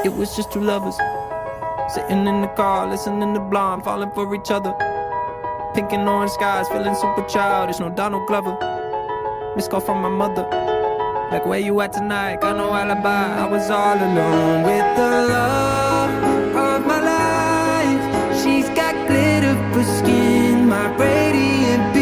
it was just two lovers sitting in the car, listening to Blonde, falling for each other. Pink and orange skies, feeling super childish. No Donald Glover. Missed call from my mother, like, where you at tonight? Got no alibi. I was all alone with the love of my life. She's got glitter for skin, my radiant